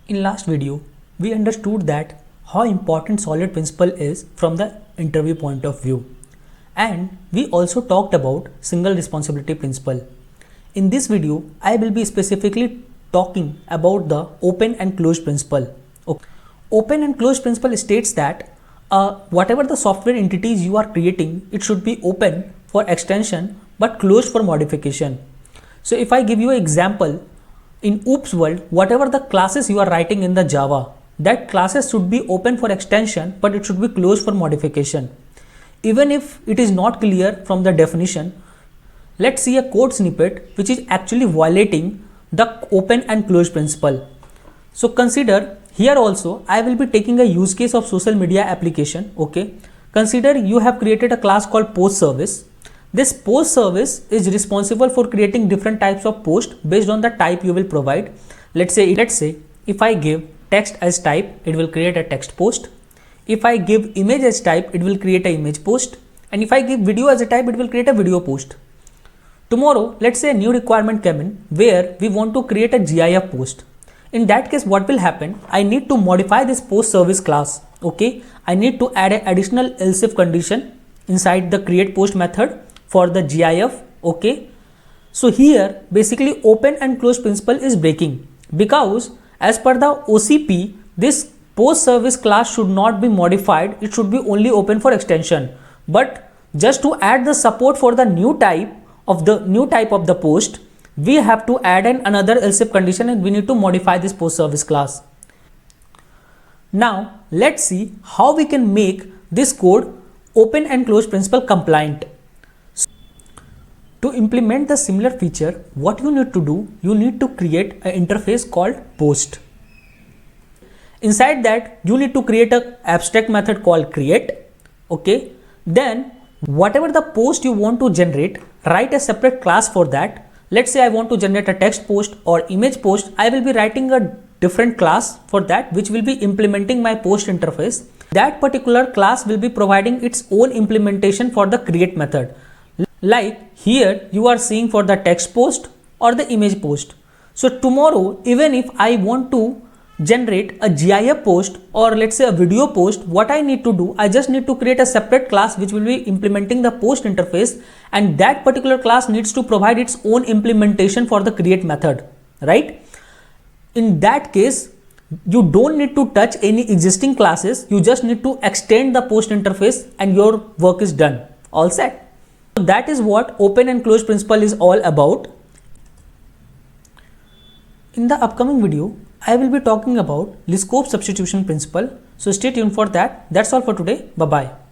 In last video, we understood that how important solid principle is from the interview point of view. And we also talked about single responsibility principle. In this video, I will be specifically talking about the open and closed principle. Open and closed principle states that whatever the software entities you are creating, it should be open for extension but closed for modification. So if I give you an example, in OOPS world, whatever the classes you are writing in the Java, that classes should be open for extension, but it should be closed for modification. Even if it is not clear from the definition, let's see a code snippet which is actually violating the open and closed principle. So consider here also I will be taking a use case of social media application. Okay, consider you have created a class called post service. This post service is responsible for creating different types of post based on the type you will provide. Let's say if I give text as type, it will create a text post. If I give image as type, it will create an image post. And if I give video as a type, it will create a video post. Tomorrow, let's say a new requirement came in where we want to create a GIF post. In that case, what will happen? I need to modify this post service class. Okay, I need to add an additional else if condition inside the create post method for the GIF. Okay, so here basically open and close principle is breaking, because as per the OCP, this post service class should not be modified. It should be only open for extension. But just to add the support for the new type of the post, we have to add another else if condition, and we need to modify this post service class. Now let's see how we can make this code open and close principle compliant. To implement the similar feature, what you need to do, you need to create an interface called post. Inside that, you need to create an abstract method called create. Okay, then whatever the post you want to generate, write a separate class for that. Let's say I want to generate a text post or image post. I will be writing a different class for that, which will be implementing my post interface. That particular class will be providing its own implementation for the create method. Like here you are seeing for the text post or the image post. So tomorrow, even if I want to generate a GIF post or let's say a video post, what I need to do, I just need to create a separate class which will be implementing the post interface, and that particular class needs to provide its own implementation for the create method, right? In that case, you don't need to touch any existing classes. You just need to extend the post interface and your work is done. All set. So that is what open and closed principle is all about. In the upcoming video, I will be talking about Liskov substitution principle. So stay tuned for that. That's all for today. Bye bye.